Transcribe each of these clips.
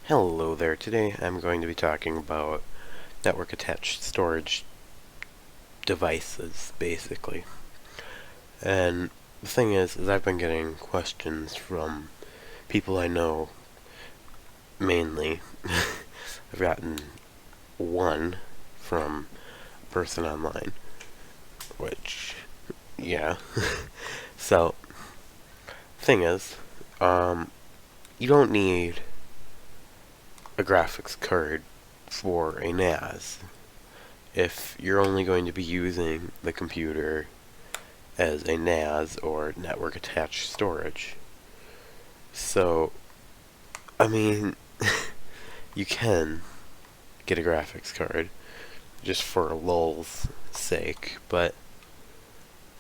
Hello there. Today I'm going to be talking about network attached storage devices, basically. And the thing is I've been getting questions from people I know mainly. I've gotten one from a person online, which, yeah. So, thing is, you don't need a graphics card for a NAS if you're only going to be using the computer as a NAS or network attached storage. So, I mean, you can get a graphics card just for lul's sake, but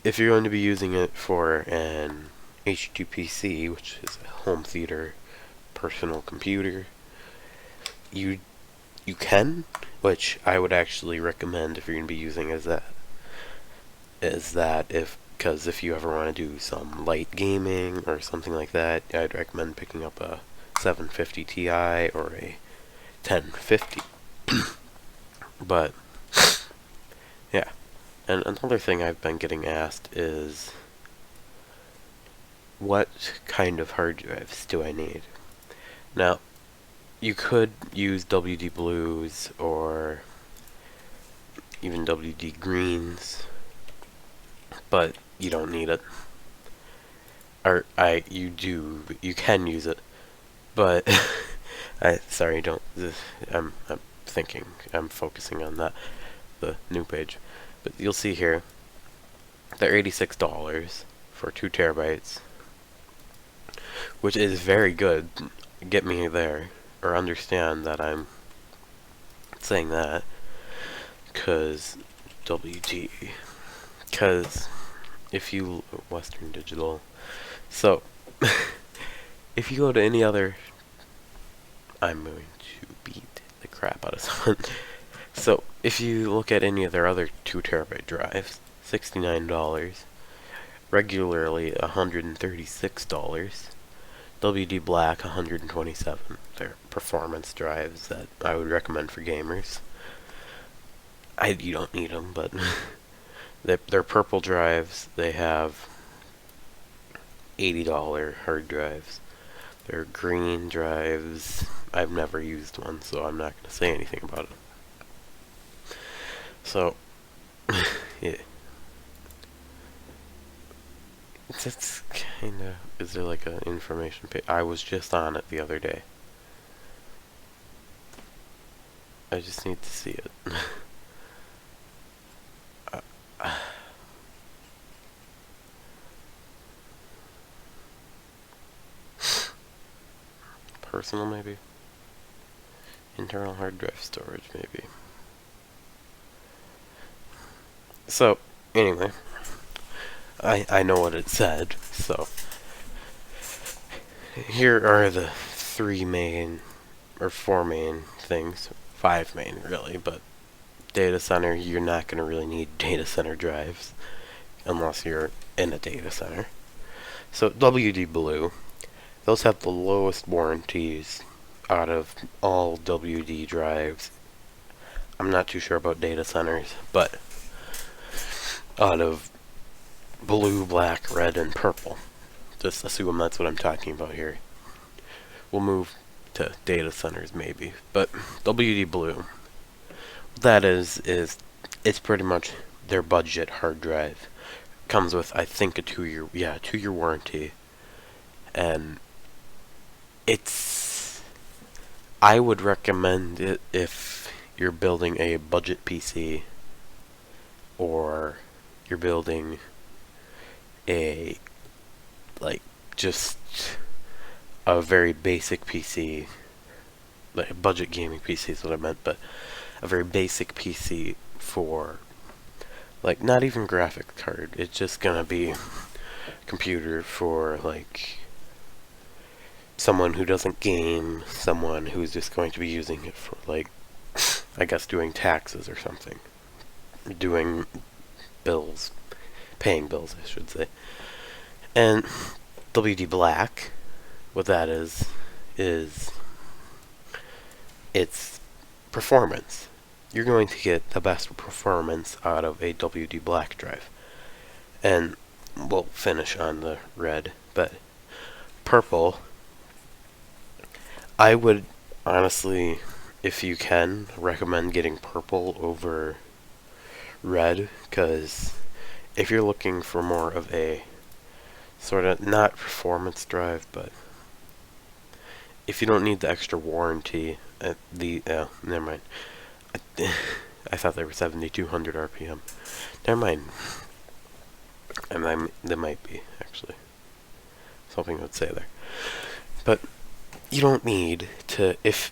if you're going to be using it for an HTPC, which is a home theater personal computer, you can, which I would actually recommend if you're going to be using as that because if you ever want to do some light gaming or something like that, I'd recommend picking up a 750 Ti or a 1050. But yeah, and another thing I've been getting asked is, what kind of hard drives do I need? Now, you could use WD Blues or even WD Greens, but you don't need it. Or you can use it, but sorry, don't. I'm thinking, I'm focusing on the new page, but you'll see here they're $86 for 2 terabytes, which is very good. Get me there, or understand that I'm saying that, cause WD, cause if you Western Digital, so if you go to any other, I'm going to beat the crap out of someone. So if you look at any of their other 2 terabyte drives, $69, regularly $136. WD Black, $127. They're performance drives that I would recommend for gamers. You don't need them, but they're purple drives. They have $80 hard drives. They're green drives. I've never used one, so I'm not going to say anything about it. So, yeah. It's kind of... Is there like an information page? I was just on it the other day. I just need to see it. Personal, maybe? Internal hard drive storage, maybe. So, anyway, I know what it said, so here are the 3 main, or 4 main things. 5 main, really, but data center, you're not going to really need data center drives unless you're in a data center. So, WD Blue, those have the lowest warranties out of all WD drives. I'm not too sure about data centers, but out of blue, black, red, and purple, just assume that's what I'm talking about here. We'll move to data centers maybe, but WD Blue, that is it's pretty much their budget hard drive. Comes with, I think, a 2-year warranty, and I would recommend it if you're building a budget PC, or you're building a, like, just a very basic PC, like a budget gaming PC is what I meant, but a very basic PC for, like, not even graphics card, it's just gonna be a computer for, like, someone who doesn't game, someone who's just going to be using it for, like, I guess doing taxes or something. Doing bills. Paying bills, I should say. And WD Black, what that is it's performance. You're going to get the best performance out of a WD black drive. And we'll finish on the red, but purple, I would honestly, if you can, recommend getting purple over red, because if you're looking for more of a sort of not performance drive, but if you don't need the extra warranty, never mind. I thought they were 7,200 RPM. Never mind. And they might be, actually. Something I would say there. But you don't need to, if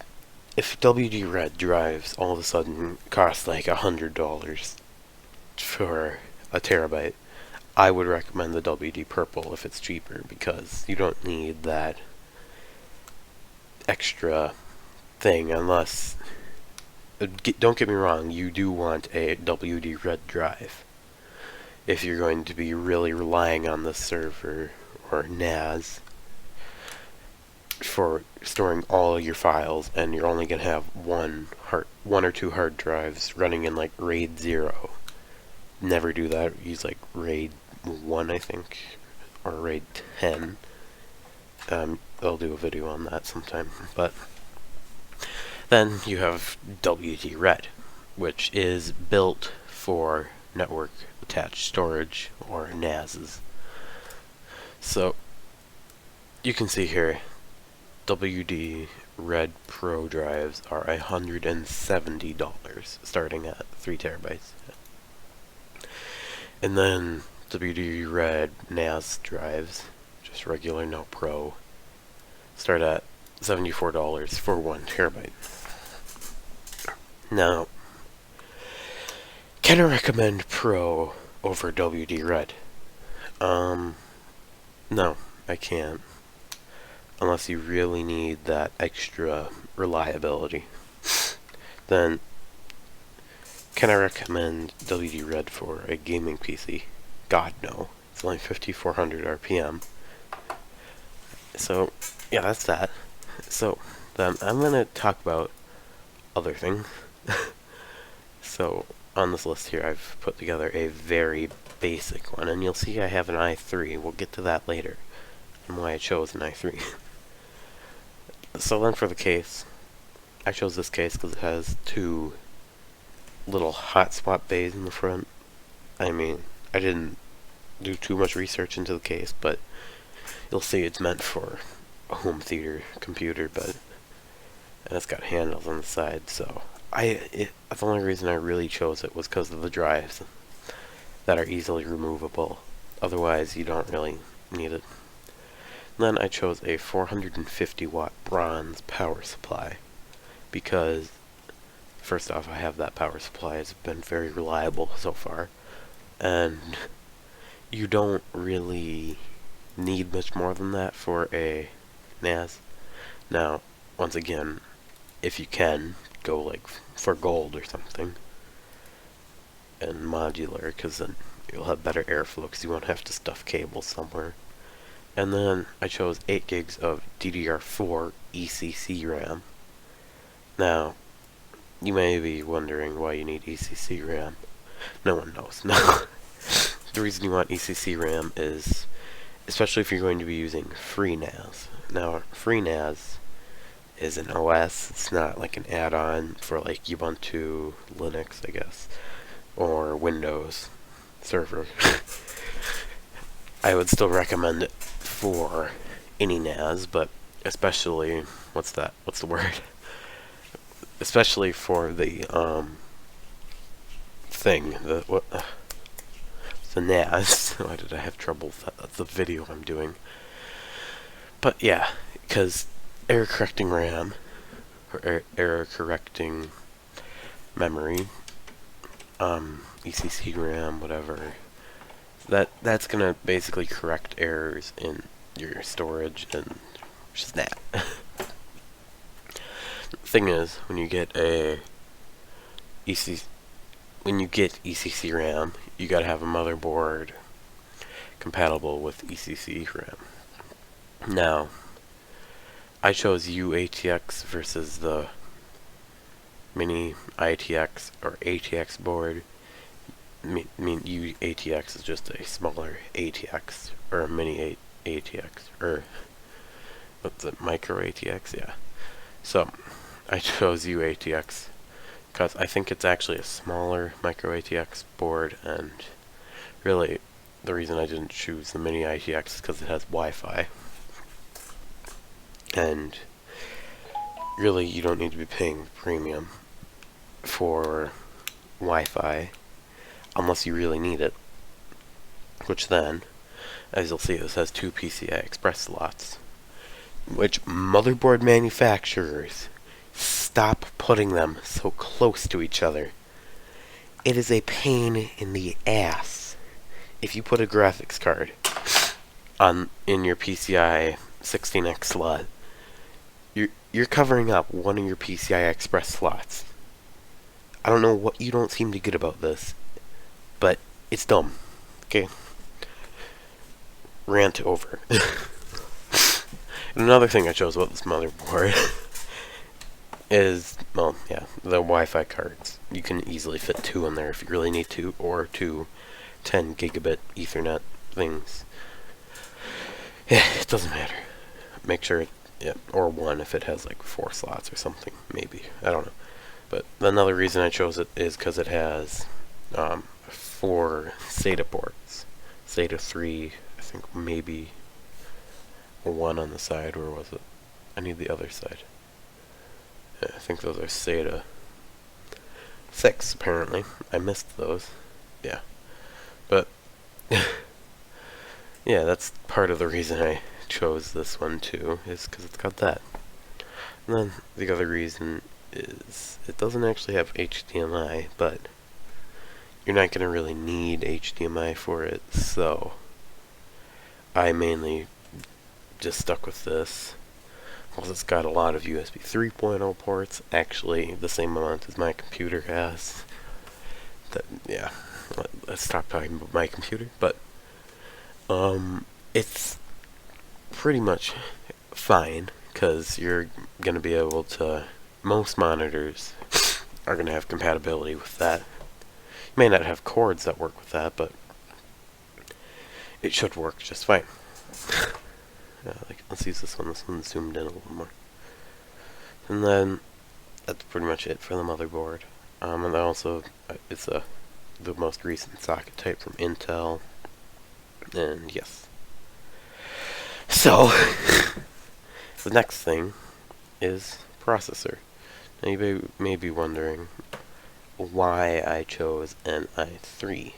WD Red drives all of a sudden cost like $100 for a terabyte, I would recommend the WD Purple if it's cheaper, because you don't need that extra thing unless... Don't get me wrong, you do want a WD Red drive if you're going to be really relying on the server or NAS for storing all your files, and you're only going to have one or two hard drives running in like RAID 0. Never do that. Use like RAID 1, I think, or RAID 10. I'll do a video on that sometime. But then you have WD Red, which is built for network attached storage, or NASs. So you can see here, WD Red Pro drives are $170, starting at 3 terabytes. And then WD Red NAS drives, just regular, no Pro, start at $74 for 1 terabyte. Now, can I recommend Pro over WD Red? No, I can't. Unless you really need that extra reliability. Then, can I recommend WD Red for a gaming PC? God, no. It's only 5,400 RPM. So, yeah, that's that. So, then I'm going to talk about other things. So, on this list here, I've put together a very basic one, and you'll see I have an i3. We'll get to that later, and why I chose an i3. So then for the case, I chose this case because it has 2 little hotspot bays in the front. I mean, I didn't do too much research into the case, but you'll see it's meant for a home theater computer, and it's got handles on the side, so the only reason I really chose it was because of the drives that are easily removable. Otherwise, you don't really need it. Then I chose a 450 watt bronze power supply because, first off, I have that power supply. It's been very reliable so far, and you don't really need much more than that for a NAS. Now, once again, if you can, go like for gold or something, and modular, because then you'll have better airflow because you won't have to stuff cables somewhere. And then I chose 8 gigs of DDR4 ECC RAM. Now, you may be wondering why you need ECC RAM. No one knows. No. The reason you want ECC RAM is, especially if you're going to be using FreeNAS. Now, FreeNAS is an OS. It's not like an add-on for like Ubuntu, Linux, I guess, or Windows Server. I would still recommend it for any NAS, but especially, what's the word? Especially for the the NAS. Why did I have trouble with that? That's the video I'm doing. But yeah, because error correcting RAM, or error correcting memory, ECC RAM, whatever, that's gonna basically correct errors in your storage, and just that. Thing is, when you get ECC RAM, you gotta have a motherboard compatible with ECC RAM. Now, I chose UATX versus the mini ITX or ATX board. ATX is just a smaller ATX or a mini ATX or what's it, micro ATX? Yeah. So I chose UATX because I think it's actually a smaller micro ATX board, and really the reason I didn't choose the mini ITX is because it has Wi-Fi, and really you don't need to be paying premium for Wi-Fi unless you really need it, which then, as you'll see, this has 2 PCI Express slots, which motherboard manufacturers, stop putting them so close to each other. It is a pain in the ass. If you put a graphics card in your PCI 16X slot, you're covering up one of your PCI Express slots. I don't know what you don't seem to get about this, but it's dumb. Okay? Rant over. Another thing I chose about this motherboard is, well, yeah, the Wi-Fi cards. You can easily fit 2 in there if you really need to, or 2 10 gigabit Ethernet things. Yeah, it doesn't matter. Make sure yeah, or 1 if it has like 4 slots or something, maybe. I don't know. But another reason I chose it is because it has 4 SATA ports. SATA 3, I think maybe 1 on the side, or was it? I need the other side. Yeah, I think those are SATA 6, apparently. I missed those. Yeah. But, yeah, that's part of the reason I chose this one too, is because it's got that. And then the other reason is it doesn't actually have HDMI, but you're not going to really need HDMI for it, so I mainly just stuck with this. Well, it's got a lot of USB 3.0 ports, actually the same amount as my computer has. Yeah, let's stop talking about my computer, but it's pretty much fine, because you're going to be able to, most monitors are going to have compatibility with that. You may not have cords that work with that, but it should work just fine. Let's use this one. This one's zoomed in a little more. And then that's pretty much it for the motherboard. And then also it's the most recent socket type from Intel. And yes. So the next thing is processor. Now you may be wondering why I chose an i3.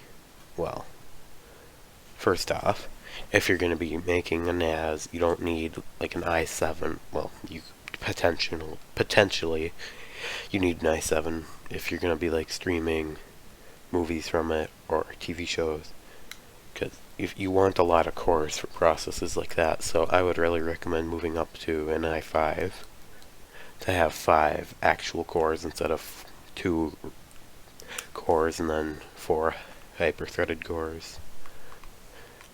Well, first off, if you're going to be making a NAS, you don't need like an i7. Well, you potentially you need an i7 if you're going to be like streaming movies from it or TV shows, because if you want a lot of cores for processes like that. So I would really recommend moving up to an i5 to have 5 actual cores instead of 2 cores and then 4 hyper-threaded cores.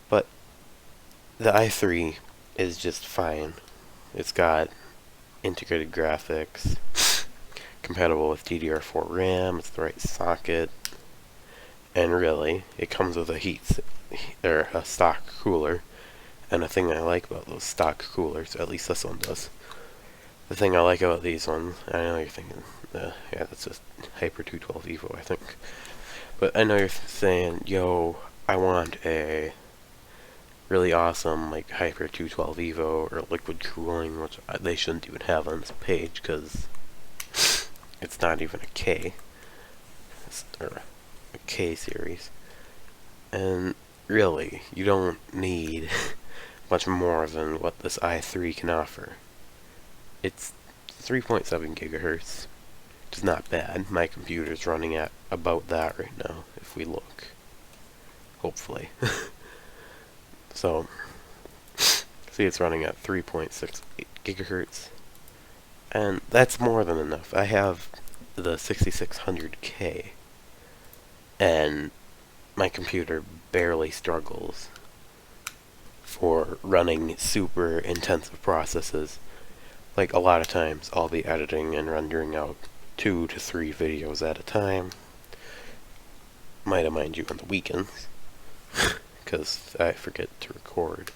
But the i3 is just fine. It's got integrated graphics, compatible with DDR4 RAM, it's the right socket, and really, it comes with a stock cooler. And the thing I like about those stock coolers, at least this one does, the thing I like about these ones, I know you're thinking, yeah, that's just Hyper 212 Evo, I think. But I know you're saying, yo, I want a really awesome, like, Hyper 212 Evo or liquid cooling, which they shouldn't even have on this page, because it's not even a K. Or a K series. And really, you don't need much more than what this i3 can offer. It's 3.7 gigahertz, which is not bad. My computer's running at about that right now, if we look. Hopefully. So, see, it's running at 3.68 gigahertz, and that's more than enough. I have the 6600K, and my computer barely struggles for running super intensive processes. Like, a lot of times I'll be editing and rendering out 2 to 3 videos at a time. Might mind you on the weekends, because I forget to record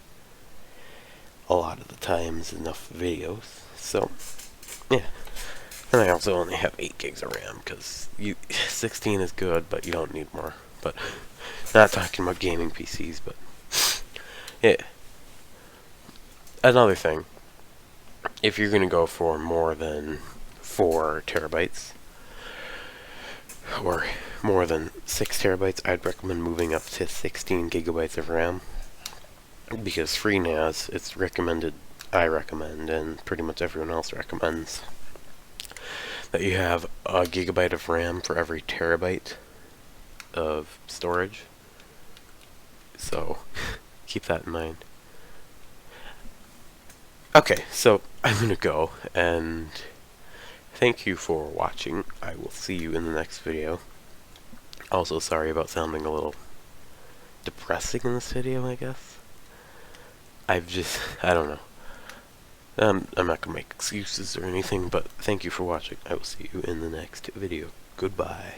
a lot of the times enough videos. So, yeah. And I also only have 8 gigs of RAM, because 16 is good, but you don't need more. But, not talking about gaming PCs, but, yeah. Another thing, if you're going to go for more than 4 terabytes, or more than 6 terabytes, I'd recommend moving up to 16 gigabytes of RAM. Because free NAS, it's recommended, I recommend, and pretty much everyone else recommends, that you have a gigabyte of RAM for every terabyte of storage. So, keep that in mind. Okay, so I'm gonna go, and thank you for watching. I will see you in the next video. Also, sorry about sounding a little depressing in this video, I guess. I don't know. I'm not gonna make excuses or anything, but thank you for watching. I will see you in the next video. Goodbye.